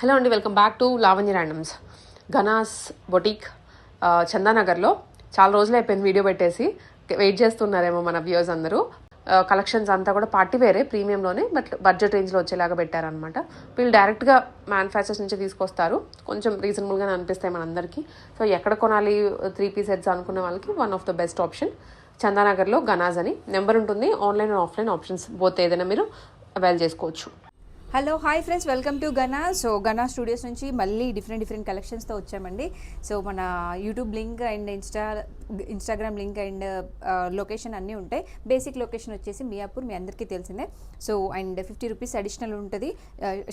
Hello అండి, welcome back to Lavanya randoms. Ghana's boutique చందానగర్లో చాలా రోజులు అయిపోయింది వీడియో పెట్టేసి. వెయిట్ చేస్తున్నారేమో మన వ్యూవర్స్ అందరూ. కలెక్షన్స్ అంతా కూడా పార్టీ వేరే ప్రీమియంలోనే బట్ బడ్జెట్ రేంజ్లో వచ్చేలాగా పెట్టారనమాట. వీళ్ళు డైరెక్ట్గా మ్యానుఫ్యాక్చర్స్ నుంచి తీసుకొస్తారు. కొంచెం రీజనబుల్గానే అనిపిస్తాయి మనందరికీ. సో ఎక్కడ కొనాలి 3-piece సెట్స్ అనుకున్న వాళ్ళకి one of the best option చందానగర్లో ఘనాస్ అని నెంబర్ ఉంటుంది. Online and offline options both ఏదైనా మీరు అవైల్ చేసుకోవచ్చు. Hello hi friends, welcome to Gana. So Gana studios నుంచి మళ్ళీ డిఫరెంట్ కలెక్షన్స్తో వచ్చామండి. సో మన YouTube link and Instagram link and location అన్నీ ఉంటాయి. బేసిక్ లొకేషన్ వచ్చేసి మియాపూర్, మీ అందరికీ తెలిసిందే. సో అండ్ 50 రూపీస్ అడిషనల్ ఉంటుంది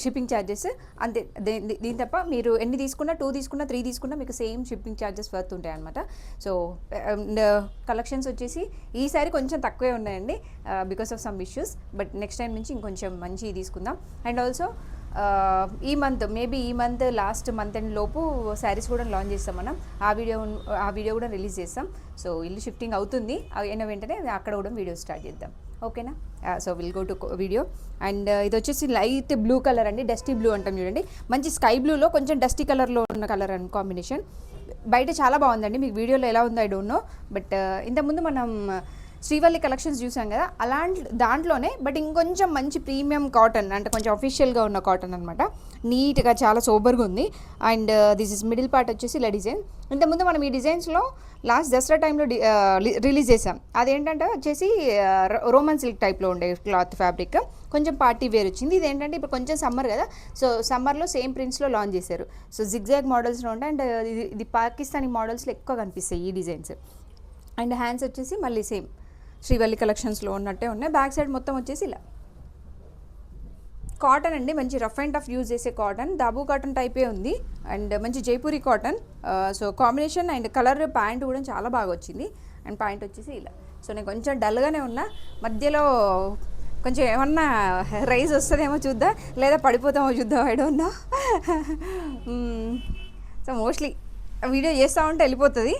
షిప్పింగ్ ఛార్జెస్ అంతే. దీని తప్ప మీరు ఎన్ని తీసుకున్నా, 2 తీసుకున్నా, 3 తీసుకున్నా మీకు సేమ్ షిప్పింగ్ ఛార్జెస్ వర్త్ ఉంటాయి అనమాట. సో కలెక్షన్స్ వచ్చేసి ఈసారి కొంచెం తక్కువే ఉన్నాయండి because of some issues. But next time నుంచి ఇంకొంచెం మంచి తీసుకుందాం. అండ్ ఆల్సో ఈ మంత్ లాస్ట్ మంత్ ఎండ్ లోపు శారీస్ కూడా లాంచ్ చేస్తాం మనం. ఆ వీడియో కూడా రిలీజ్ చేస్తాం. సో ఇల్లు షిఫ్టింగ్ అవుతుంది, అయిన వెంటనే అక్కడ కూడా వీడియో స్టార్ట్ చేద్దాం, ఓకేనా? So will go to video. And ఇది వచ్చేసి లైట్ బ్లూ కలర్ అండి, డస్టీ బ్లూ అంటాం చూడండి. మంచి స్కై బ్లూలో కొంచెం డస్టీ కలర్లో ఉన్న కలర్ అండ్ కాంబినేషన్. బయట చాలా బాగుందండి, మీకు వీడియోలో ఎలా ఉందో ఐ డోంట్ నో. బట్ ఇంతకుముందు మనం శ్రీవల్లి కలెక్షన్స్ చూసాం కదా, అలాంటి దాంట్లోనే బట్ ఇంకొంచెం మంచి ప్రీమియం కాటన్, అంటే కొంచెం అఫీషియల్గా ఉన్న కాటన్ అనమాట. నీట్గా చాలా సోబర్గా ఉంది. And this is middle part వచ్చేసి ఇలా డిజైన్. ఇంతకుముందు మనం ఈ డిజైన్స్లో లాస్ట్ దసరా టైంలో రిలీజ్ చేసాం. అదేంటంటే వచ్చేసి రోమన్ సిల్క్ టైప్లో ఉండే క్లాత్ ఫ్యాబ్రిక్, కొంచెం పార్టీ వేర్ వచ్చింది. ఇదేంటంటే ఇప్పుడు కొంచెం సమ్మర్ కదా, సో సమ్మర్లో సేమ్ ప్రింట్స్లో లాంచ్ చేశారు. సో జిగ్జాగ్ మోడల్స్లో ఉంటాయి. అండ్ ఇది పాకిస్తానీ మోడల్స్లో ఎక్కువ కనిపిస్తాయి ఈ డిజైన్స్. అండ్ హ్యాండ్స్ వచ్చేసి మళ్ళీ సేమ్ శ్రీవల్లి కలెక్షన్స్లో ఉన్నట్టే ఉన్నాయి. బ్యాక్ సైడ్ మొత్తం వచ్చేసి ఇలా కాటన్ అండి, మంచి రఫ్ అండ్ టఫ్ యూజ్ చేసే కాటన్, దాబూ కాటన్ టైపే ఉంది. అండ్ మంచి Jaipuri cotton. So combination and colour, pant కూడా చాలా బాగా వచ్చింది. అండ్ ప్యాంట్ వచ్చేసి ఇలా. సో నేను కొంచెం డల్గానే ఉన్నా, మధ్యలో కొంచెం ఏమన్నా రైజ్ వస్తుందేమో చూద్దాం, లేదా పడిపోతామో చూద్దాం, I don't know. So mostly video చేస్తూ ఉంటే వెళ్ళిపోతుంది.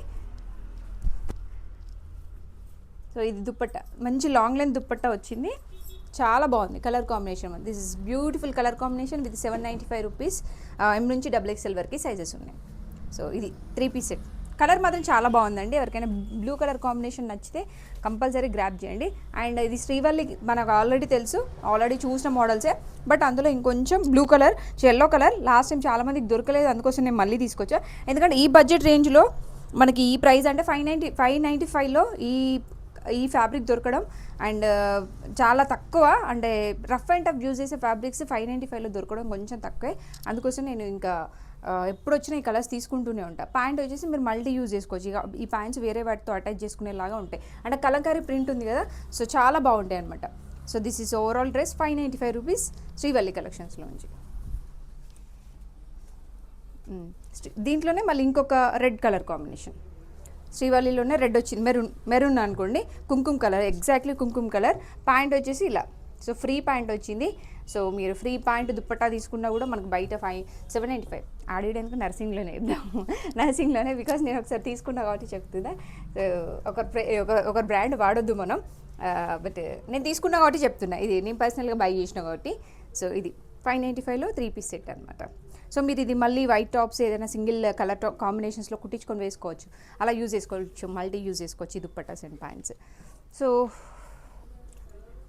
సో ఇది దుప్పట్టా, మంచి లాంగ్ లెంత్ దుప్పట్టా వచ్చింది, చాలా బాగుంది colour combination. This is beautiful colour combination with 795 rupees. M నుంచి XXL వరకు సైజెస్ ఉన్నాయి. సో ఇది 3-piece సెట్. కలర్ మాత్రం చాలా బాగుందండి. ఎవరికైనా బ్లూ కలర్ కాంబినేషన్ నచ్చితే కంపల్సరీ గ్రాప్ చేయండి. అండ్ ఇది శ్రీవల్లి మనకు ఆల్రెడీ తెలుసు, ఆల్రెడీ చూసిన మోడల్సే. బట్ అందులో ఇంకొంచెం blue colour, yellow colour last time చాలామందికి దొరకలేదు, అందుకోసం నేను మళ్ళీ తీసుకొచ్చా. ఎందుకంటే ఈ బడ్జెట్ రేంజ్లో మనకి ఈ ప్రైస్ అంటే 595లో ఈ ఫ్యాబ్రిక్ దొరకడం అండ్ చాలా తక్కువ. అంటే రఫ్ అండ్ టఫ్ యూజ్ చేసే ఫ్యాబ్రిక్స్ 595లో దొరకడం కొంచెం తక్కువే. అందుకోసం నేను ఇంకా ఎప్పుడు వచ్చినా ఈ కలర్స్ తీసుకుంటూనే ఉంటాను. ప్యాంట్ వచ్చేసి మీరు మల్టీ యూజ్ చేసుకోవచ్చు. ఇక ఈ ప్యాంట్స్ వేరే వాటితో అటాచ్ చేసుకునేలాగా ఉంటాయి. అంటే కలంకారీ ప్రింట్ ఉంది కదా, సో చాలా బాగుంటాయి అనమాట. So this is overall dress 595 rupees Srivalli కలెక్షన్స్లో నుంచి. దీంట్లోనే మళ్ళీ ఇంకొక రెడ్ కలర్ కాంబినేషన్, శ్రీవల్లిలోనే రెడ్ వచ్చింది, మెరూన్ అనుకోండి, కుంకుమ కలర్, ఎగ్జాక్ట్లీ కుంకుమ కలర్. ప్యాంట్ వచ్చేసి ఇలా. సో ఫ్రీ ప్యాంట్ వచ్చింది. సో మీరు ఫ్రీ ప్యాంట్ దుప్పట్టా తీసుకున్నా కూడా మనకు బయట 795 ఆడేయడానికి నర్సింగ్లోనే ఇద్దాము, నర్సింగ్లోనే. బికాస్ నేను ఒకసారి తీసుకున్నా కాబట్టి చెప్తుందా. సో ఒక బ్రాండ్ వాడొద్దు మనం, బట్ నేను తీసుకున్నా కాబట్టి చెప్తున్నా. ఇది నేను పర్సనల్గా బై చేసిన కాబట్టి. సో ఇది 595లో 3-piece సెట్ అనమాట. సో మీరు ఇది మళ్ళీ వైట్ టాప్స్ ఏదైనా సింగిల్ కలర్ కాంబినేషన్స్లో కుట్టించుకొని వేసుకోవచ్చు, అలా యూజ్ చేసుకోవచ్చు, మల్టీ యూజ్ చేసుకోవచ్చు ఈ దుప్పటాస్ అండ్ ప్యాంట్స్. సో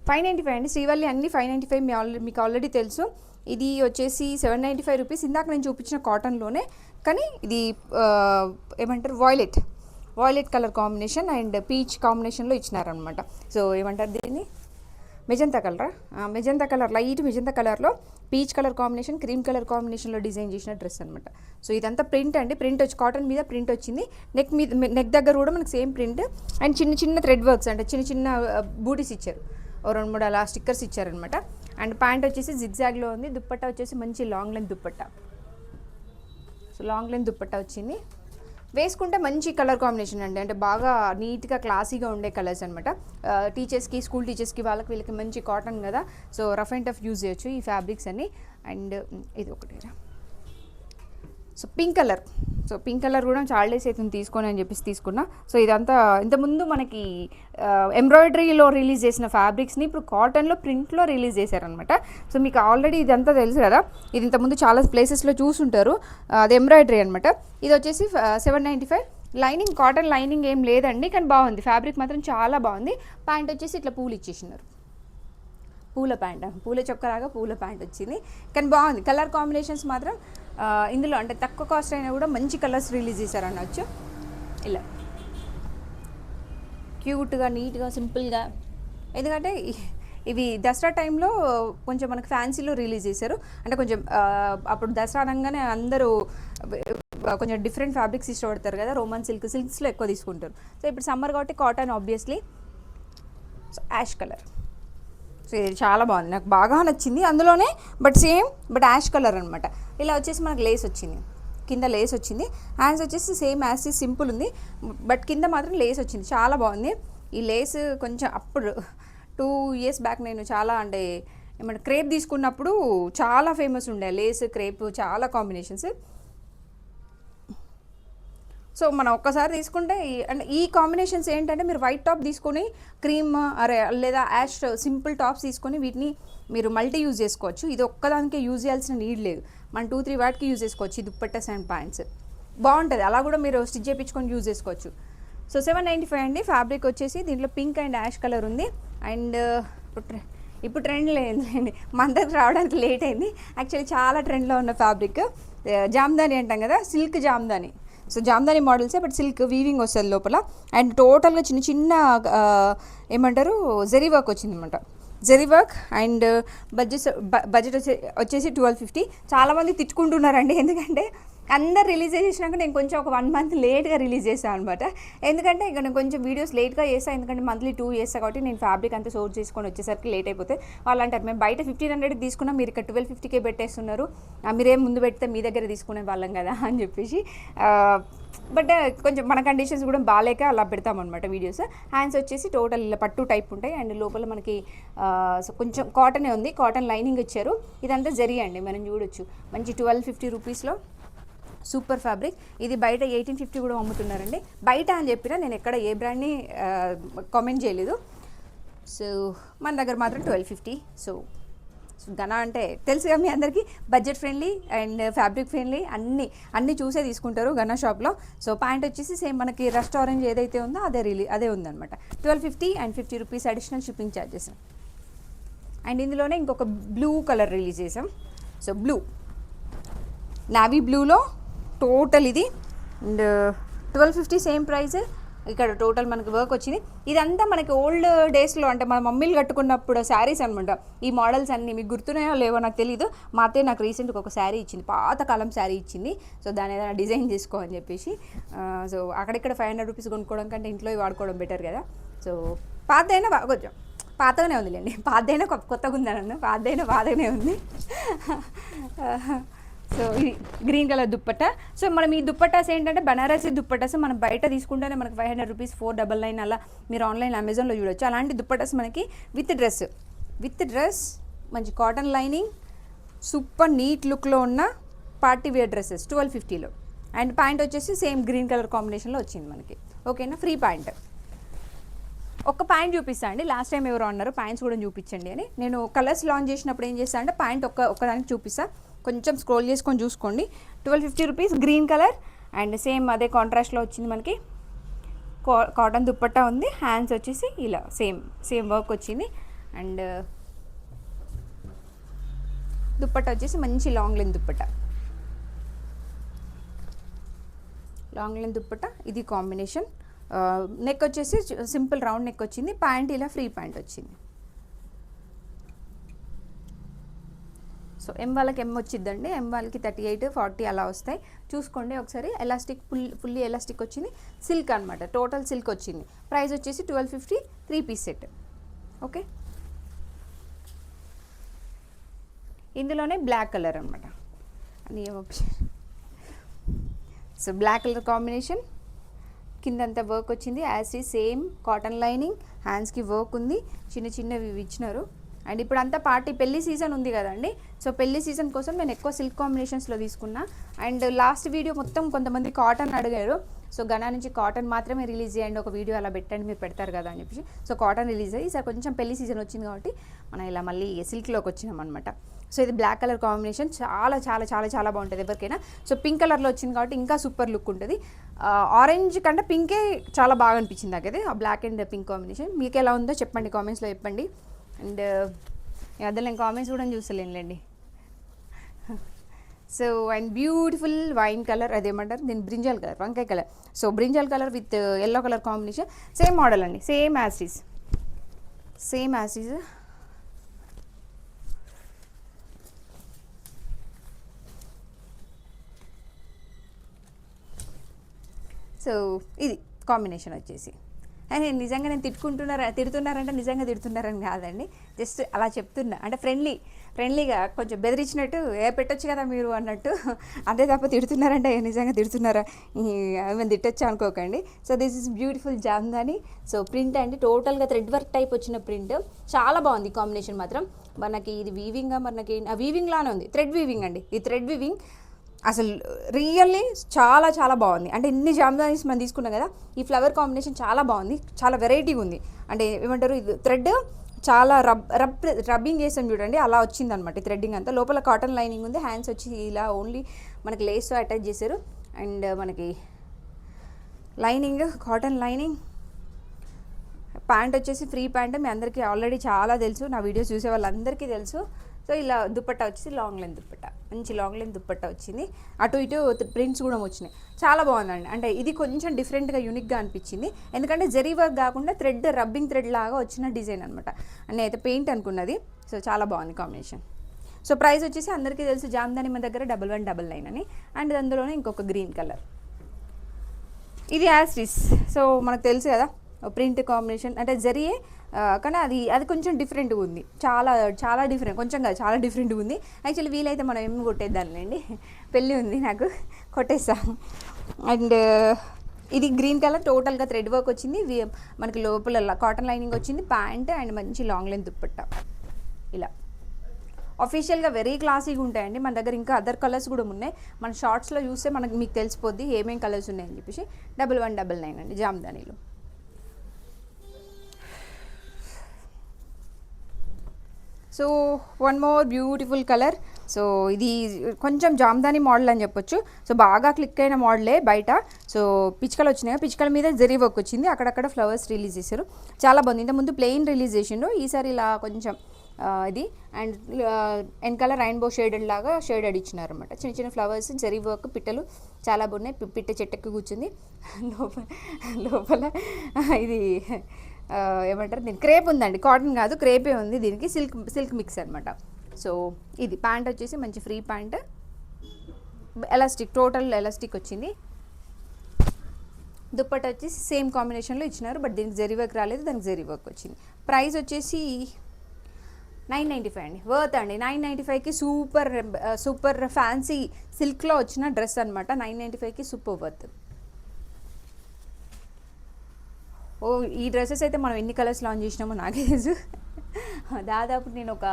595 అండి. శ్రీవల్లి అన్ని 595 మీకు ఆల్రెడీ తెలుసు. ఇది వచ్చేసి 795 రూపీస్. ఇందాక నేను చూపించిన కాటన్లోనే, కానీ ఇది ఏమంటారు violet colour combination and peach కాంబినేషన్లో ఇచ్చినారనమాట. సో ఏమంటారు దీన్ని, మెజంతా కలర్, లైట్ మెజంతా కలర్లో peach colour combination, cream colour కాంబినేషన్లో డిజైన్ చేసిన డ్రెస్ అనమాట. సో ఇదంతా ప్రింట్ అండి, ప్రింట్ వచ్చి కాటన్ మీద ప్రింట్ వచ్చింది. నెక్ దగ్గర కూడా మనకు సేమ్ ప్రింట్ అండ్ చిన్న థ్రెడ్ వర్క్స్, అంటే చిన్న బూటీస్ ఇచ్చారు, 2-3 అలా స్టిక్కర్స్ ఇచ్చారనమాట. అండ్ ప్యాంట్ వచ్చేసి జిగ్జాగ్లో ఉంది. దుప్పట్టా వచ్చేసి మంచి long length dupatta. So long length dupatta వచ్చింది. వేసుకుంటే మంచి కలర్ కాంబినేషన్ అండి, అంటే బాగా నీట్గా క్లాసీగా ఉండే కలర్స్ అనమాట. టీచర్స్కి, స్కూల్ టీచర్స్కి, వీళ్ళకి మంచి కాటన్ కదా, so rough and tough use చేయొచ్చు ఈ ఫ్యాబ్రిక్స్ అన్ని. అండ్ ఇది ఒకటి. So pink colour so pink colour కూడా చాలా డేస్ అవుతుంది తీసుకొని అని చెప్పేసి తీసుకున్నా. సో ఇదంతా ఇంతకుముందు మనకి ఎంబ్రాయిడరీలో రిలీజ్ చేసిన ఫ్యాబ్రిక్స్ని ఇప్పుడు కాటన్లో ప్రింట్లో రిలీజ్ చేశారనమాట. సో మీకు ఆల్రెడీ ఇదంతా తెలుసు కదా, ఇది ఇంతకుముందు చాలా ప్లేసెస్లో చూసుంటారు. అది ఎంబ్రాయిడరీ అనమాట. ఇది వచ్చేసి 795. లైనింగ్ కాటన్ లైనింగ్ ఏం లేదండి, కానీ బాగుంది. ఫ్యాబ్రిక్ మాత్రం చాలా బాగుంది. ప్యాంట్ వచ్చేసి ఇట్లా పూలు ఇచ్చేసినారు, పూల ప్యాంట్, పూల చొక్కలాగా పూల ప్యాంట్ వచ్చింది. కానీ బాగుంది. కలర్ కాంబినేషన్స్ మాత్రం ఇందులో అంటే తక్కువ కాస్ట్ అయినా కూడా మంచి కలర్స్ రిలీజ్ చేశారు అనొచ్చు. ఇలా క్యూట్గా, నీట్గా, సింపుల్గా. ఎందుకంటే ఇవి దసరా టైంలో కొంచెం మనకు ఫ్యాన్సీలో రిలీజ్ చేశారు. అంటే కొంచెం అప్పుడు దసరా అనగానే అందరూ కొంచెం డిఫరెంట్ ఫ్యాబ్రిక్స్ ఇష్టపడతారు కదా, రోమన్ సిల్క్స్లో ఎక్కువ తీసుకుంటారు. సో ఇప్పుడు సమ్మర్ కాబట్టి cotton obviously. So ash colour, so ఇది చాలా బాగుంది, నాకు బాగా నచ్చింది. అందులోనే బట్ యాష్ కలర్ అనమాట. ఇలా వచ్చేసి మనకు లేస్ వచ్చింది, కింద లేస్ వచ్చింది. హ్యాండ్స్ వచ్చేసి సేమ్ యాజ్ సింపుల్ ఉంది, బట్ కింద మాత్రం లేస్ వచ్చింది. చాలా బాగుంది. ఈ లేస్ కొంచెం అప్పుడు 2 years బ్యాక్ నేను చాలా అంటే ఏమంటే క్రేప్ తీసుకున్నప్పుడు చాలా ఫేమస్ ఉండే లేస్ క్రేప్, చాలా కాంబినేషన్స్. సో మనం ఒక్కసారి తీసుకుంటే అంటే ఈ కాంబినేషన్స్ ఏంటంటే మీరు వైట్ టాప్ తీసుకొని క్రీమ్ లేదా యాష్ సింపుల్ టాప్స్ తీసుకొని వీటిని మీరు మల్టీ యూజ్ చేసుకోవచ్చు. ఇది ఒక్కదానికే యూజ్ చేయాల్సిన నీడ్ లేదు, మనం 2-3 వాటికి యూజ్ చేసుకోవచ్చు. ఈ దుప్పట్టస్ అండ్ ప్యాంట్స్ బాగుంటుంది, అలా కూడా మీరు స్టిచ్ చేయించుకొని యూజ్ చేసుకోవచ్చు. సో 795 అండి. ఫ్యాబ్రిక్ వచ్చేసి దీంట్లో పింక్ అండ్ యాష్ కలర్ ఉంది. అండ్ ఇప్పుడు ట్రెండ్ లేదండి, మన దగ్గర రావడానికి లేట్ అయింది. యాక్చువల్లీ చాలా ట్రెండ్లో ఉన్న ఫ్యాబ్రిక్ జామ్దాని అంటాం కదా, సిల్క్ జామ్దాని. సో జామ్దాని మోడల్సే, బట్ సిల్క్ వీవింగ్ వస్తుంది లోపల. అండ్ టోటల్గా చిన్న చిన్న ఏమంటారు జరీ వర్క్ వచ్చింది అనమాట, జరీ వర్క్. అండ్ బడ్జెట్ వచ్చేసి 1250. చాలామంది తిట్టుకుంటున్నారండి, ఎందుకంటే అందరు రిలీజ్ చేసినాక నేను కొంచెం ఒక 1 month లేట్గా రిలీజ్ చేశాను అనమాట. ఎందుకంటే ఇక నేను కొంచెం వీడియోస్ లేట్గా చేస్తాను, ఎందుకంటే మంత్లీ 2 చేస్తాను కాబట్టి నేను ఫ్యాబ్రిక్ అంతా సోర్స్ చేసుకొని వచ్చేసరికి లేట్ అయిపోతే వాళ్ళు అంటారు మేము బయట 1500కి తీసుకున్నా, మీరు ఇక్కడ 1250కే పెట్టేస్తున్నారు, మీరేం ముందు పెడితే మీ దగ్గర తీసుకునే వాళ్ళం కదా అని చెప్పేసి. బట్ కొంచెం మన కండిషన్స్ కూడా బాగాలేక అలా పెడతామన్నమాట వీడియోస్. హ్యాండ్స్ వచ్చేసి టోటల్ ఇలా పట్టు టైప్ ఉంటాయి. అండ్ లోపల మనకి కొంచెం కాటనే ఉంది, కాటన్ లైనింగ్ ఇచ్చారు. ఇదంతా జరీ అండి, మనం చూడొచ్చు. మంచి 1250 రూపీస్లో సూపర్ ఫ్యాబ్రిక్. ఇది బయట 1850 కూడా అమ్ముతున్నారండి. బయట అని చెప్పినా నేను ఎక్కడ ఏ బ్రాండ్ని కామెంట్ చేయలేదు. సో మన దగ్గర మాత్రం 1250. సో గనా అంటే తెలుసుగా మీ అందరికీ, budget friendly and fabric friendly, అన్నీ చూసే తీసుకుంటారు గనా షాప్లో. సో ప్యాంట్ వచ్చేసి సేమ్ మనకి రెస్టారెంట్ ఏదైతే ఉందో అదే ఉందన్నమాట. 1250 and 50 rupees additional shipping charges. And ఇందులోనే ఇంకొక బ్లూ కలర్ రిలీజ్ చేసాం. సో బ్లూ, నావీ బ్లూలో టోటల్ ఇది. And 1250 same price. ఇక్కడ టోటల్ మనకి వర్క్ వచ్చింది. ఇదంతా మనకి ఓల్డ్ డేస్లో అంటే మన మమ్మీలు కట్టుకున్నప్పుడు శారీస్ అనమాట. ఈ మోడల్స్ అన్నీ మీకు గుర్తున్నాయో లేవో నాకు తెలియదు. మా అత్తయ్య నాకు రీసెంట్గా ఒక శారీ ఇచ్చింది, పాతకాలం శారీ ఇచ్చింది. సో దాని ఏదైనా డిజైన్ చేసుకో అని చెప్పేసి. సో అక్కడిక్కడ 500 రూపీస్ కొనుక్కోవడం కంటే ఇంట్లో వాడుకోవడం బెటర్ కదా. సో పాతదైనా కొంచెం పాతగానే ఉందిలేండి, పాతదైనా కొత్తగా ఉందన్న, పాతగానే ఉంది. సో ఇది గ్రీన్ కలర్ దుప్పట్టా. సో మనం ఈ దుప్పట్టాస్ ఏంటంటే బనారసీ దుప్పట్టాస్ మనం బయట తీసుకుంటేనే మనకి 500 రూపీస్ 499 అలా మీరు ఆన్లైన్ అమెజాన్లో చూడొచ్చు. అలాంటి దుప్పట్టాస్ మనకి విత్ డ్రెస్ మంచి కాటన్ లైనింగ్, సూపర్ నీట్ లుక్లో ఉన్న పార్టీ వేర్ డ్రెస్సెస్ 1250లో. అండ్ ప్యాంట్ వచ్చేసి సేమ్ గ్రీన్ కలర్ కాంబినేషన్లో వచ్చింది మనకి. ఓకేనా, ఫ్రీ ప్యాంట్. ఒక ప్యాంట్ చూపిస్తా అండి, లాస్ట్ టైం ఎవరు అన్నారు ప్యాంట్స్ కూడా చూపించండి అని. నేను కలర్స్ లాంచ్ చేసినప్పుడు ఏం చేస్తాను అంటే ప్యాంట్ ఒక్కదానికి చూపిస్తా, కొంచెం స్క్రోల్ చేసుకొని చూసుకోండి. 1250 rupees green colour. And same అదే కాంట్రాస్ట్లో వచ్చింది మనకి, కాటన్ దుప్పట్టా ఉంది. హ్యాండ్స్ వచ్చేసి ఇలా సేమ్ వర్క్ వచ్చింది. అండ్ దుప్పట్టా వచ్చేసి మంచి లాంగ్ లెంత్ దుప్పట్టా, ఇది కాంబినేషన్. నెక్ వచ్చేసి సింపుల్ రౌండ్ నెక్ వచ్చింది. ప్యాంట్ ఇలా ఫ్రీ ప్యాంట్ వచ్చింది. సో ఎం వాళ్ళకి ఎం వచ్చిందండి, ఎం వాళ్ళకి 38, 40 అలా వస్తాయి. చూసుకోండి ఒకసారి. ఎలాస్టిక్ ఫుల్లీ ఎలాస్టిక్ వచ్చింది, సిల్క్ అనమాట, టోటల్ సిల్క్ వచ్చింది. ప్రైస్ వచ్చేసి 1250, 3 పీస్ సెట్. ఓకే, ఇందులోనే బ్లాక్ కలర్ అనమాట. సో బ్లాక్ కలర్ కాంబినేషన్, కిందంతా వర్క్ వచ్చింది యాజ్ సేమ్ కాటన్ లైనింగ్, హ్యాండ్స్కి వర్క్ ఉంది, చిన్నవి ఇచ్చినారు. అండ్ ఇప్పుడు అంతా పార్టీ పెళ్లి సీజన్ ఉంది కదండి. సో పెళ్లి సీజన్ కోసం నేను ఎక్కువ సిల్క్ కాంబినేషన్స్లో తీసుకున్నా. అండ్ లాస్ట్ వీడియో మొత్తం కొంతమంది కాటన్ అడిగారు. సో గనా నుంచి కాటన్ మాత్రమే రిలీజ్ చేయండి, ఒక వీడియో అలా పెట్టండి, మీరు పెడతారు కదా అని చెప్పేసి. సో కాటన్ రిలీజ్ అయ్యి ఈసారి కొంచెం పెళ్లి సీజన్ వచ్చింది కాబట్టి మనం ఇలా మళ్ళీ సిల్క్లోకి వచ్చినాం అనమాట. సో ఇది బ్లాక్ కలర్ కాంబినేషన్, చాలా చాలా చాలా చాలా బాగుంటుంది ఎవరికైనా. సో పింక్ కలర్లో వచ్చింది కాబట్టి ఇంకా సూపర్ లుక్ ఉంటుంది. ఆరెంజ్ కంటే పింకే చాలా బాగా అనిపించింది నాకైతే, ఆ బ్లాక్ అండ్ పింక్ కాంబినేషన్. మీకు ఎలా ఉందో చెప్పండి, కామెంట్స్లో చెప్పండి. అండ్ అదే నేను కామెంట్స్ కూడా చూస్తలేనులేండి. So and beautiful wine colour, అదేమంటారు దీని బ్రింజల్ కలర్, వంకాయ colour. So brinjal colour with yellow colour combination, same model అండి, సేమ్ యాసిస్. సో ఇది కాంబినేషన్ వచ్చేసి. అండ్ నిజంగా నేను తిడుతున్నారంటే నిజంగా తిడుతున్నారని కాదండి, జస్ట్ అలా చెప్తున్నా. అంటే ఫ్రెండ్లీగా కొంచెం బెదిరించినట్టు, పెట్టొచ్చు కదా మీరు అన్నట్టు, అదే తప్ప తిడుతున్నారంటే నిజంగా తిడుతున్నారా, మేము తిట్టొచ్చు అనుకోకండి. So this is beautiful Jamdani. So print అండి టోటల్గా థ్రెడ్ వర్క్ టైప్ వచ్చిన ప్రింట్, చాలా బాగుంది కాంబినేషన్ మాత్రం. మనకి ఇది వీవింగ్గా, మనకి వీవింగ్ లానే ఉంది, థ్రెడ్ వీవింగ్ అండి. ఈ థ్రెడ్ వీవింగ్ అసలు రియల్లీ చాలా చాలా బాగుంది. అంటే ఇన్ని జామ్దానీస్ మనం తీసుకున్నాం కదా, ఈ ఫ్లవర్ కాంబినేషన్ చాలా బాగుంది, చాలా వెరైటీగా ఉంది. అంటే ఏమంటారు, ఇది థ్రెడ్ చాలా రబ్బింగ్ చేసాం చూడండి, అలా వచ్చింది అనమాట ఈ థ్రెడ్డింగ్ అంతా. లోపల కాటన్ లైనింగ్ ఉంది, హ్యాండ్స్ వచ్చి ఇలా ఓన్లీ మనకి లేస్తో అటాచ్ చేశారు. అండ్ మనకి లైనింగ్ కాటన్ లైనింగ్, ప్యాంట్ వచ్చేసి ఫ్రీ ప్యాంట్, మీ అందరికీ ఆల్రెడీ చాలా తెలుసు, నా వీడియోస్ చూసే వాళ్ళందరికీ తెలుసు. సో ఇలా దుప్పట్టా వచ్చేసి లాంగ్ లెంత్ దుప్పట్టా, మంచి లాంగ్ లెంత్ దుప్పట్టా వచ్చింది. అటు ఇటు ప్రింట్స్ కూడా వచ్చినాయి, చాలా బాగుందండి. అంటే ఇది కొంచెం డిఫరెంట్గా యూనిక్గా అనిపించింది, ఎందుకంటే జరీ వర్క్ కాకుండా థ్రెడ్ రబ్బింగ్ థ్రెడ్ లాగా వచ్చిన డిజైన్ అనమాట. నేనైతే పెయింట్ అనుకున్నది. సో చాలా బాగుంది కాంబినేషన్. సో ప్రైస్ వచ్చేసి అందరికీ తెలుసు, జామ్దాని మన దగ్గర 1199 అని. అండ్ అందులోనే ఇంకొక గ్రీన్ కలర్, ఇది యాస్టిస్. సో మనకు తెలుసు కదా ప్రింట్ కాంబినేషన్, అంటే జరియే కానీ అది కొంచెం డిఫరెంట్గా ఉంది, చాలా చాలా డిఫరెంట్, కొంచెం కాదు చాలా డిఫరెంట్గా ఉంది. యాక్చువల్లీ వీలైతే మనం ఏమి కొట్టేద్దాంలేండి, పెళ్ళి ఉంది నాకు, కొట్టేస్తాం. అండ్ ఇది గ్రీన్ కలర్, టోటల్గా థ్రెడ్ వర్క్ వచ్చింది, మనకి లోపల కాటన్ లైనింగ్ వచ్చింది, ప్యాంట్ అండ్ మంచి లాంగ్ లెంత్ దుప్పట్టా. ఇలా అఫీషియల్గా వెరీ క్లాసీగా ఉంటాయండి. మన దగ్గర ఇంకా అదర్ కలర్స్ కూడా ఉన్నాయి, మన షార్ట్స్లో చూస్తే మీకు తెలిసిపోద్ది ఏమేమి కలర్స్ ఉన్నాయని చెప్పేసి. 1199 అండి జామ్దానీలు. So one more beautiful colour. So ఇది కొంచెం జామ్దాని మోడల్ అని చెప్పొచ్చు. సో బాగా క్లిక్ అయిన మోడలే బయట. సో పిచ్కలు వచ్చినాయి, పిచ్కల మీద జరీ వర్క్ వచ్చింది, అక్కడక్కడ ఫ్లవర్స్ రిలీజ్ చేశారు, చాలా బాగుంది. ఇంతకుముందు ప్లెయిన్ రిలీజ్ చేసిండు, ఈసారి ఇలా కొంచెం ఇది అండ్ వెనకాల రైన్బో షేడెడ్ లాగా షేడెడ్ ఇచ్చినారు అనమాట. చిన్న చిన్న ఫ్లవర్స్, జరీ వర్క్, పిట్టలు చాలా బాగున్నాయి. పిట్ట చెట్టెక్కి కూర్చుంది, లోపల ఇది ఏమంటారు దీనికి క్రేప్ ఉందండి, కాటన్ కాదు క్రేపే ఉంది, దీనికి సిల్క్ మిక్స్ అనమాట. సో ఇది ప్యాంట్ వచ్చేసి మంచి free pant, elastic, total elastic వచ్చింది. దుప్పట్ట వచ్చేసి సేమ్ కాంబినేషన్లో ఇచ్చినారు, బట్ దీనికి జరీ వర్క్ రాలేదు, దానికి జరీ వర్క్ వచ్చింది. ప్రైస్ వచ్చేసి 995 అండి, వర్త్ అండి. 995కి సూపర్ ఫ్యాన్సీ సిల్క్లో వచ్చిన డ్రెస్ అనమాట. 995కి సూపర్ వర్త్. ఈ డ్రెస్సెస్ అయితే మనం ఎన్ని కలర్స్ లాంచ్ చేసినామో నాకే తెలుసు, దాదాపు నేను ఒక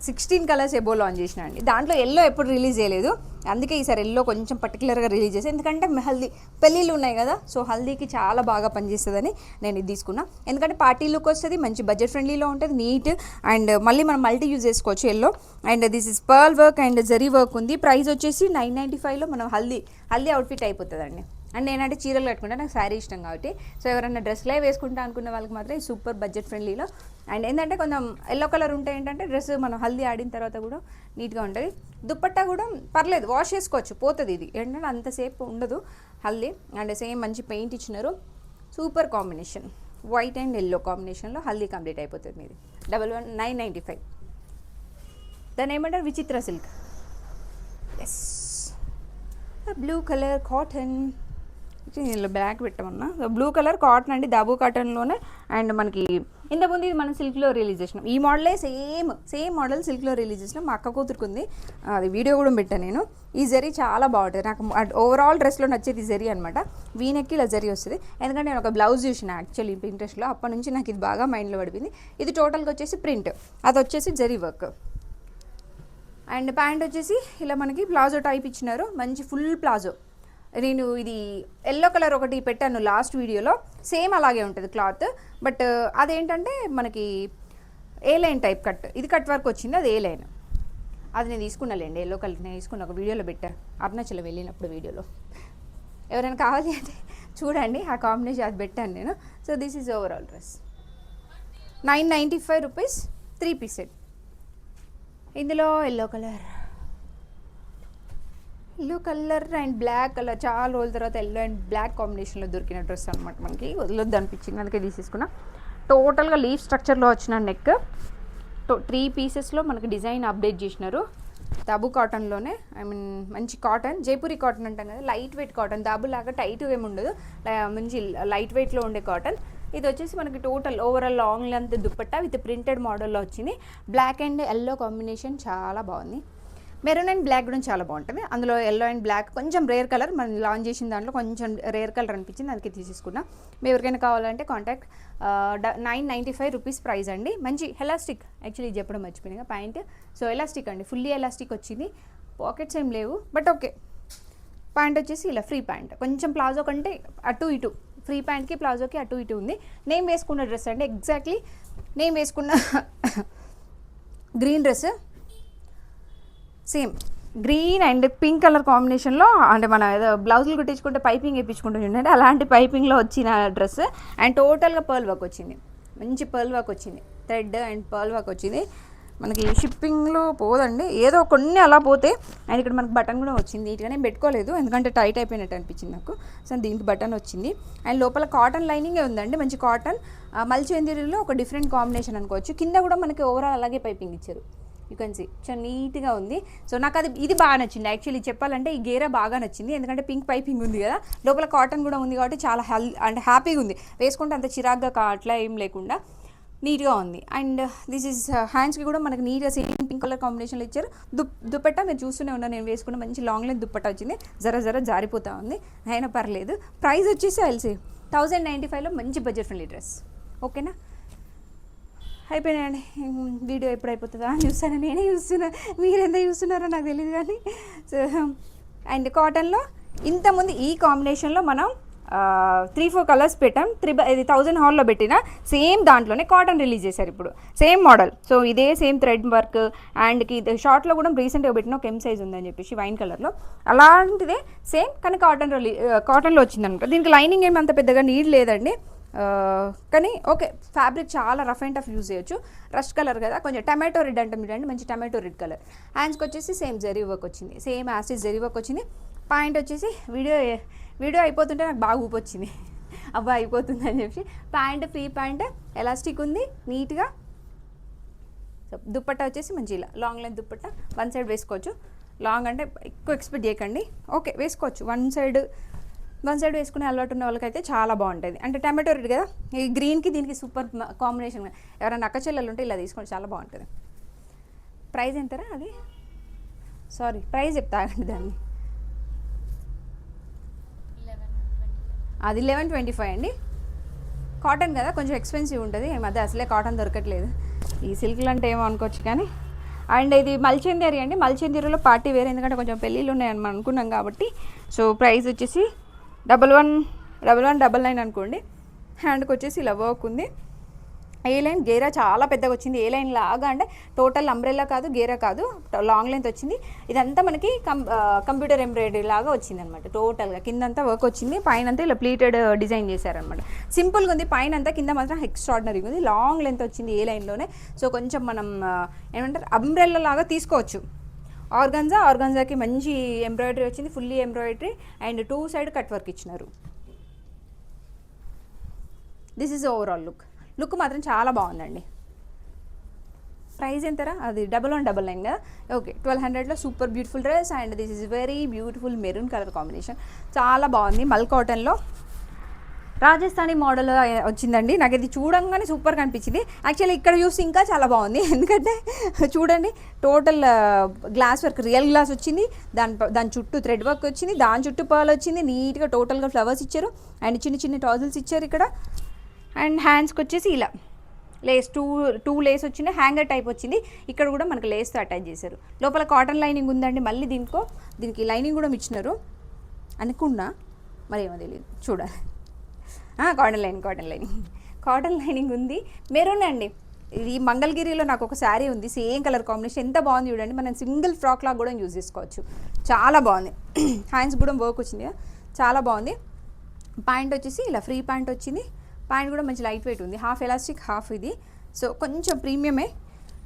16 కలర్స్ ఎబో లాంచ్ చేసిన అండి. దాంట్లో ఎల్లో ఎప్పుడు రిలీజ్ చేయలేదు, అందుకే ఈసారి ఎల్లో కొంచెం పర్టికులర్గా రిలీజ్ చేసాను, ఎందుకంటే హల్దీ పెళ్ళిళ్ళు ఉన్నాయి కదా, సో హల్దీకి చాలా బాగా పనిచేస్తుందని నేను ఇది తీసుకున్నా. ఎందుకంటే పార్టీ లుక్ వస్తుంది, మంచి బడ్జెట్ ఫ్రెండ్లీలో ఉంటుంది, నీట్ అండ్ మళ్ళీ మనం మల్టీ యూజ్ చేసుకోవచ్చు yellow. And this is pearl work and zari work ఉంది. ప్రైస్ వచ్చేసి 995లో మనం హల్దీ అవుట్ఫిట్ అయిపోతుందండి. అండ్ నేనంటే చీరలు కట్టుకుంటా, నాకు శారీ ఇష్టం కాబట్టి. సో ఎవరైనా డ్రెస్లే వేసుకుంటా అనుకున్న వాళ్ళకి మాత్రం సూపర్ బడ్జెట్ ఫ్రెండ్లీలో. అండ్ ఏంటంటే కొంచెం ఎల్లో కలర్ ఉంటే ఏంటంటే డ్రెస్ మనం హల్దీ ఆడిన తర్వాత కూడా నీట్గా ఉంటుంది. దుప్పట్టా కూడా పర్లేదు, వాష్ చేసుకోవచ్చు, పోతుంది. ఇది ఏంటంటే అంతసేపు ఉండదు హల్దీ. అండ్ సేమ్ మంచి పెయింట్ ఇచ్చినారు, super combination, white and yellow కాంబినేషన్లో హల్దీ కంప్లీట్ అయిపోతుంది. ఇది 995. దాన్ని ఏమంటారు, Vichitra silk. Yes, blue colour cotton, దీనిలో బ్లాక్ పెట్టమన్నా. బ్లూ కలర్ కాటన్ అండి, దాబూ కాటన్లోనే అండ్ మనకి ఇంతకుముందు ఇది మనం సిల్క్లో రిలీజ్ చేసినాం. ఈ మోడలే సేమ్ మోడల్ సిల్క్లో రిలీజ్ చేసినాం. మా అక్క కూతురుకుంది, అది వీడియో కూడా పెట్టాను నేను. ఈ జరీ చాలా బాగుంటుంది నాకు. ఓవరాల్ డ్రెస్లో నచ్చేది ఈ జరీ అనమాట. వీనెక్కి ఇలా జరీ వస్తుంది. ఎందుకంటే నేను ఒక బ్లౌజ్ చూసిన యాక్చువల్లీ పింట్రెస్ట్లో, అప్పటి నుంచి నాకు ఇది బాగా మైండ్లో పడిపోయింది. ఇది టోటల్గా వచ్చేసి ప్రింట్, అది వచ్చేసి జరీ వర్క్. అండ్ ప్యాంట్ వచ్చేసి ఇలా మనకి ప్లాజో టైప్ ఇచ్చినారు, మంచి ఫుల్ ప్లాజో. నేను ఇది ఎల్లో కలర్ ఒకటి పెట్టాను లాస్ట్ వీడియోలో, సేమ్ అలాగే ఉంటుంది క్లాత్. బట్ అదేంటంటే మనకి ఏ లైన్ టైప్ కట్, ఇది కట్ వర్క్ వచ్చింది, అది ఏ లైన్. అది నేను తీసుకున్నాలేండి, ఎల్లో కలర్ నేను తీసుకున్న, ఒక వీడియోలో పెట్టాను అరుణాచలం వెళ్ళినప్పుడు వీడియోలో. ఎవరైనా కావాలి అంటే చూడండి, ఆ కాంబినేషన్ అది పెట్టాను నేను. So this is overall dress. 995 rupees 3 piece set. ఇందులో yellow colour and black colour, చాలా రోజుల తర్వాత ఎల్లో అండ్ బ్లాక్ కాంబినేషన్లో దొరికిన డ్రెస్ అనమాట. మనకి వదలొద్దు అనిపించింది, అందుకే తీసేసుకున్నా. టోటల్గా లీఫ్ స్ట్రక్చర్లో వచ్చిన నెక్, 3 పీసెస్లో మనకి డిజైన్ అప్డేట్ చేసినారు. దాబు కాటన్లోనే, ఐ మీన్ మంచి కాటన్, జైపూరి కాటన్ అంటాం కదా, లైట్ వెయిట్ కాటన్. దాబు లాగా టైట్గా ఏమి ఉండదు, మంచి లైట్ వెయిట్లో ఉండే కాటన్. ఇది వచ్చేసి మనకి total overall long length dupatta with printed మోడల్లో వచ్చింది. బ్లాక్ అండ్ ఎల్లో కాంబినేషన్ చాలా బాగుంది. మెరూన్ అండ్ బ్లాక్ కూడా చాలా బాగుంటుంది. అందులో ఎల్లో అండ్ బ్లాక్ కొంచెం రేర్ కలర్, మనం లాంచ్ చేసిన దాంట్లో కొంచెం రేర్ కలర్ అనిపించింది, అందుకే తీసేసుకున్నా. మీరు ఎవరికైనా కావాలంటే కాంటాక్ట్. 995 రూపీస్ ప్రైస్ అండి. మంచి ఎలాస్టిక్, యాక్చువల్లీ చెప్పడం మర్చిపోయినా ప్యాంట్. సో ఎలాస్టిక్ అండి, ఫుల్లీ ఎలాస్టిక్ వచ్చింది. పాకెట్స్ ఏం లేవు, బట్ ఓకే. ప్యాంట్ వచ్చేసి ఇలా ఫ్రీ ప్యాంట్, కొంచెం ప్లాజో కంటే అటు ఇటు, ఫ్రీ ప్యాంట్కి ప్లాజోకి అటు ఇటు ఉంది. నేను వేసుకున్న డ్రెస్ అండి, ఎగ్జాక్ట్లీ నేను వేసుకున్న green dress, same green and pink colour కాంబినేషన్లో. అంటే మనం ఏదో బ్లౌజులు కుట్టించుకుంటే పైపింగ్ వేయించుకుంటుండే, అలాంటి పైపింగ్లో వచ్చిన డ్రెస్. అండ్ టోటల్గా పర్ల్ వర్క్ వచ్చింది, మంచి పర్ల్ వర్క్ వచ్చింది, థ్రెడ్ అండ్ పర్ల్ వర్క్ వచ్చింది. మనకి షిప్పింగ్లో పోదండి, ఏదో కొన్ని అలా పోతే. అండ్ ఇక్కడ మనకు బటన్ కూడా వచ్చింది, నీట్గా నేను పెట్టుకోలేదు ఎందుకంటే టైట్ అయిపోయినట్టు అనిపించింది నాకు. సో దీనికి బటన్ వచ్చింది. అండ్ లోపల కాటన్ లైనింగే ఉందండి, మంచి కాటన్. మల్చేందిరిలో ఒక డిఫరెంట్ కాంబినేషన్ అనుకోవచ్చు. కింద కూడా మనకి ఓవరాల్ అలాగే పైపింగ్ ఇచ్చారు, యూ కెన్ సీ, చాలా నీట్గా ఉంది. సో నాకు ఇది బాగా నచ్చింది యాక్చువల్లీ చెప్పాలంటే. ఈ గేరా బాగా నచ్చింది, ఎందుకంటే పింక్ పైపింగ్ ఉంది కదా, లోపల కాటన్ కూడా ఉంది కాబట్టి చాలా అంటే హ్యాపీగా ఉంది. వేసుకుంటే అంత చిరాగ్గా అట్లా ఏం లేకుండా నీట్గా ఉంది. అండ్ దిస్ ఈజ్ హ్యాండ్స్కి కూడా మనకి నీట్గా సేమ్ పింక్ కలర్ కాంబినేషన్లో ఇచ్చారు. దుప్పట్టా మీరు చూస్తూనే ఉన్నా, నేను వేసుకున్న మంచి లాంగ్ లెంత్ దుప్పట్టా వచ్చింది. జర జారిపోతా ఉంది, అయినా పర్లేదు. ప్రైస్ వచ్చేసి ఐల్సీ 1095లో మంచి బడ్జెట్ ఫ్రెండ్లీ డ్రెస్. ఓకేనా, అయిపోయినాయండి. వీడియో ఎప్పుడు అయిపోతుందా అని చూస్తాను, నేనే చూస్తున్నా, మీరు ఎంత చూస్తున్నారో నాకు తెలియదు కానీ. సో అండ్ కాటన్లో ఇంతకుముందు ఈ కాంబినేషన్లో మనం 3-4 కలర్స్ పెట్టాం. ఇది 1000 హాల్లో పెట్టిన సేమ్ దాంట్లోనే కాటన్ రిలీజ్ చేశారు ఇప్పుడు, సేమ్ మోడల్. సో ఇదే సేమ్ థ్రెడ్ వర్క్. అండ్కి షార్ట్లో కూడా రీసెంట్గా పెట్టిన ఒక ఎం సైజ్ ఉందని చెప్పేసి వైన్ కలర్లో, అలాంటిదే సేమ్ కానీ కాటన్లో వచ్చిందనమాట. దీనికి లైనింగ్ ఏమి అంత పెద్దగా నీడ్ లేదండి, కానీ ఓకే. ఫ్యాబ్రిక్ చాలా రఫ్ అండ్ టఫ్ యూజ్ చేయొచ్చు. రష్ కలర్ కదా, కొంచెం టమాటో రెడ్ అంటే మీరండి, మంచి టమాటో రెడ్ కలర్. హ్యాండ్స్కి వచ్చేసి సేమ్ జరీ వర్క్ వచ్చింది, సేమ్ యాసిడ్ జరీ వర్క్ వచ్చింది. పాయింట్ వచ్చేసి వీడియో అయిపోతుంటే నాకు బాగా ఊపొచ్చింది, అబ్బా అయిపోతుంది అని చెప్పి. ప్యాంట్ ఫ్రీ ప్యాంట్, ఎలాస్టిక్ ఉంది నీట్గా. సో దుప్పట్టా వచ్చేసి మంచి ఇలా long length dupatta, one side వేసుకోవచ్చు. లాంగ్ అంటే ఎక్కువ ఎక్స్పెక్ట్ చేయకండి, ఓకే వేసుకోవచ్చు. వన్ సైడ్ వేసుకునే అలవాటు ఉన్న వాళ్ళకైతే చాలా బాగుంటుంది. అంటే టమాటో రెడ్ కదా, ఈ గ్రీన్కి దీనికి సూపర్ కాంబినేషన్. ఎవరైనా అక్క చెల్లెలు ఉంటే ఇలా తీసుకోండి, చాలా బాగుంటుంది. ప్రైస్ ఎంతరా అది, సారీ ప్రైస్ చెప్తా ఆగండి దాన్ని. అది 1125 అండి. కాటన్ కదా, కొంచెం ఎక్స్పెన్సివ్ ఉంటుంది. ఈ మధ్య అసలే కాటన్ దొరకట్లేదు, ఈ సిల్క్లు అంటే ఏమో అనుకోవచ్చు కానీ. అండ్ ఇది మల్చేందేరి అండి, మల్చేందేరిలో పార్టీ వేర్, ఎందుకంటే కొంచెం పెళ్ళిళ్ళు ఉన్నాయని మనం అనుకున్నాం కాబట్టి. సో ప్రైస్ వచ్చేసి 1199 అనుకోండి. హ్యాండ్కి వచ్చేసి ఇలా వర్క్ ఉంది. ఏ లైన్ గేరా చాలా పెద్దగా వచ్చింది, ఏ లైన్ లాగా అంటే టోటల్ అంబ్రెల్లా కాదు, గేరా కాదు, లాంగ్ లెంత్ వచ్చింది. ఇదంతా మనకి కంప్యూటర్ ఎంబ్రాయిడరీ లాగా వచ్చింది అనమాట. టోటల్గా కిందంతా వర్క్ వచ్చింది, పైన అంతా ఇలా ప్లీటెడ్ డిజైన్ చేశారనమాట. సింపుల్గా ఉంది పైన అంతా, కింద మాత్రం ఎక్స్ట్రాడినరీగా ఉంది. లాంగ్ లెంత్ వచ్చింది ఏ లైన్లోనే. సో కొంచెం మనం ఏమంటారు అంబ్రెల్లా లాగా తీసుకోవచ్చు. ఆర్గాన్జాకి మంచి ఎంబ్రాయిడరీ వచ్చింది, fully embroidery. And 2 side cut work ఇచ్చినారు. దిస్ ఈజ్ ఓవరాల్ లుక్ మాత్రం చాలా బాగుందండి. ప్రైస్ ఎంతరా, అది 1199 కదా, ఓకే. 1200లో super beautiful dress. And this is very beautiful maroon colour combination, చాలా బాగుంది. మల్ కాటన్లో రాజస్థానీ మోడల్ వచ్చిందండి. నాకు ఇది చూడంగానే సూపర్గా అనిపించింది. యాక్చువల్లీ ఇక్కడ చూసి ఇంకా చాలా బాగుంది, ఎందుకంటే చూడండి total glass work, real glass వచ్చింది, దాని చుట్టూ థ్రెడ్ వర్క్ వచ్చింది, దాని చుట్టూ పర్ల్ వచ్చింది, నీట్గా టోటల్గా ఫ్లవర్స్ ఇచ్చారు అండ్ చిన్న చిన్న టాజిల్స్ ఇచ్చారు ఇక్కడ. అండ్ హ్యాండ్స్కి వచ్చేసి ఇలా లేస్ టూ లేస్ వచ్చింది, హ్యాంగర్ టైప్ వచ్చింది. ఇక్కడ కూడా మనకు లేస్తో అటాచ్ చేశారు. లోపల కాటన్ లైనింగ్ ఉందండి. మళ్ళీ దీనికి లైనింగ్ కూడా ఇచ్చినారు అనుకున్నా, మరి ఏమో తెలియదు, చూడాలి. కాటన్ లైనింగ్ ఉంది. మెరూన్ అండి. ఇది మంగళగిరిలో నాకు ఒక శారీ ఉంది, సేమ్ కలర్ కాంబినేషన్, ఎంత బాగుంది చూడండి. మనం సింగిల్ ఫ్రాక్ లాగా కూడా యూజ్ చేసుకోవచ్చు, చాలా బాగుంది. హ్యాండ్స్ కూడా వర్క్ వచ్చింది, చాలా బాగుంది. ప్యాంట్ వచ్చేసి ఇలా ఫ్రీ ప్యాంట్ వచ్చింది. ప్యాంట్ కూడా మంచి లైట్ వెయిట్ ఉంది, హాఫ్ ఎలాస్టిక్ హాఫ్ ఇది. సో కొంచెం ప్రీమియమే,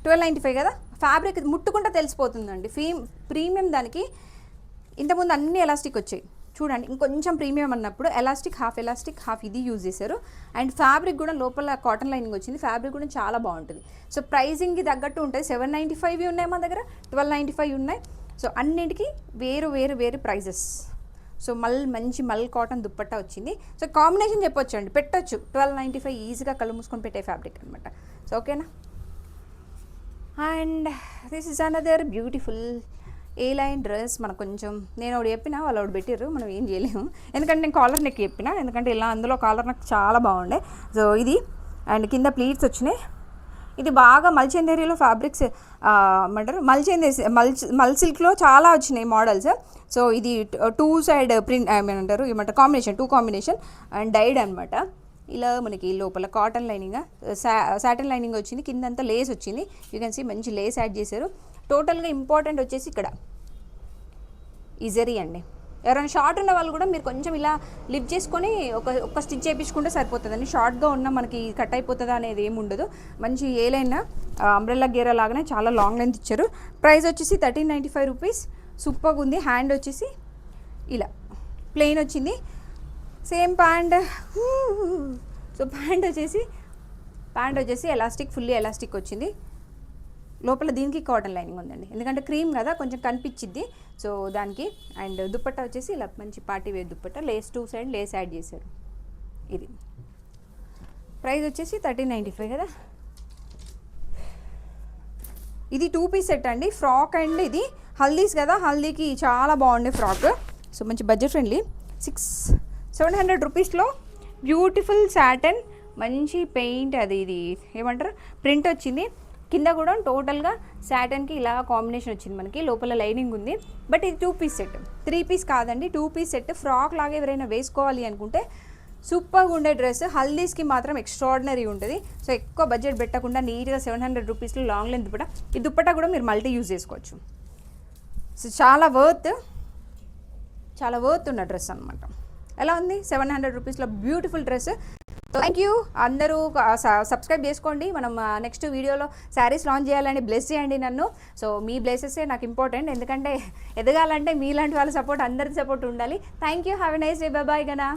1295 కదా. ఫ్యాబ్రిక్ ముట్టుకుంటే తెలిసిపోతుందండి, ప్రీమియం. దానికి ఇంతకుముందు అన్ని ఎలాస్టిక్ వచ్చాయి, చూడండి ఇంకొంచెం ప్రీమియం అన్నప్పుడు ఎలాస్టిక్ హాఫ్ ఇది యూజ్ చేశారు. అండ్ ఫ్యాబ్రిక్ కూడా లోపల కాటన్ లైనింగ్ వచ్చింది, ఫ్యాబ్రిక్ కూడా చాలా బాగుంటుంది. సో ప్రైజింగ్కి తగ్గట్టు ఉంటాయి. 795 ఉన్నాయి మా దగ్గర, 1295 ఉన్నాయి. సో అన్నింటికి వేరు ప్రైజెస్. సో మంచి కాటన్ దుప్పట్టా వచ్చింది. సో కాంబినేషన్ చెప్పొచ్చు అండి, పెట్టొచ్చు. 1295 ఈజీగా కళ్ళు మూసుకొని పెట్టే ఫ్యాబ్రిక్ అనమాట. సో ఓకేనా. And this is another beautiful A line dress. మనకు కొంచెం నేను ఒకటి చెప్పినా, వాళ్ళు ఒకటి పెట్టారు, మనం ఏం చేయలేము. ఎందుకంటే నేను కాలర్ నెక్ చెప్పిన, ఎందుకంటే ఇలా అందులో కాలర్ నెక్ చాలా బాగుండే. సో ఇది అండ్ కింద ప్లీట్స్ వచ్చినాయి. ఇది బాగా మల్చందేరియాలో ఫ్యాబ్రిక్స్ ఏమంటారు, మల్ సిల్క్లో చాలా వచ్చినాయి మోడల్స్. సో ఇది 2 సైడ్ ప్రింట్ ఏమంటారు కాంబినేషన్, 2 కాంబినేషన్ అండ్ డైడ్ అనమాట. ఇలా మనకి లోపల కాటన్ లైనింగ్, సాటిన్ లైనింగ్ వచ్చింది, కిందంతా లేస్ వచ్చింది. యూ కెన్ సీ మంచి లేస్ యాడ్ చేశారు. టోటల్గా ఇంపార్టెంట్ వచ్చేసి ఇక్కడ ఈ జరీ అండి. ఎవరైనా షార్ట్ ఉన్న వాళ్ళు కూడా మీరు కొంచెం ఇలా లిఫ్ట్ చేసుకొని ఒక స్టిచ్ చేయించుకుంటే సరిపోతుందండి. షార్ట్గా ఉన్న మనకి కట్ అయిపోతుందా అనేది ఏమి ఉండదు. మంచి ఏ లైన్ అంబ్రెల్లా గేరా లాగానే చాలా లాంగ్ లెంత్ ఇచ్చారు. ప్రైస్ వచ్చేసి 1395 రూపీస్. సూపర్గా ఉంది. హ్యాండ్ వచ్చేసి ఇలా ప్లెయిన్ వచ్చింది, సేమ్ ప్యాంట్. సో ప్యాంట్ వచ్చేసి ఎలాస్టిక్, ఫుల్లీ ఎలాస్టిక్ వచ్చింది. లోపల దీనికి కాటన్ లైనింగ్ ఉందండి, ఎందుకంటే క్రీమ్ కదా కొంచెం కనిపించిద్ది. సో దానికి అండ్ దుప్పట్టా వచ్చేసి ఇలా మంచి party wear dupatta, lace 2 side lace add చేశారు. ఇది ప్రైస్ వచ్చేసి 1395 కదా. ఇది 2 పీస్ సెట్ అండి, ఫ్రాక్ అండ్ ఇది హల్దీస్ కదా, హల్దీకి చాలా బాగుండే ఫ్రాక్. సో మంచి బడ్జెట్ ఫ్రెండ్లీ. 700 రూపీస్లో బ్యూటిఫుల్ సాటన్, మంచి పెయింట్, ఇది ఏమంటారు ప్రింట్ వచ్చింది. కింద కూడా టోటల్గా సాటన్కి ఇలా కాంబినేషన్ వచ్చింది మనకి. లోపల లైనింగ్ ఉంది. బట్ ఇది 2 పీస్ సెట్, 3 పీస్ కాదండి, 2 పీస్ సెట్. ఫ్రాక్ లాగా ఎవరైనా వేసుకోవాలి అనుకుంటే సూపర్గా ఉండే డ్రెస్. హల్దీస్కి మాత్రం ఎక్స్ట్రాడినరీ ఉంటుంది. సో ఎక్కువ బడ్జెట్ పెట్టకుండా నీట్గా 700 రూపీస్లో లాంగ్ లెంత్ దుప్పట. ఈ దుప్పట కూడా మీరు మల్టీ యూజ్ చేసుకోవచ్చు. సో చాలా వర్త్ ఉన్న డ్రెస్ అనమాట. ఎలా ఉంది? 700 రూపీస్లో బ్యూటిఫుల్ డ్రెస్. Thank you. అందరూ సబ్స్క్రైబ్ చేసుకోండి. మనం నెక్స్ట్ వీడియోలో శారీస్ లాంచ్ చేయాలని బ్లెస్ చేయండి నన్ను. సో మీ బ్లెసెసే నాకు ఇంపార్టెంట్, ఎందుకంటే ఎదగాలంటే మీలాంటి వాళ్ళ సపోర్ట్, అందరి సపోర్ట్ ఉండాలి. Thank you. Have a nice day. By by Gana.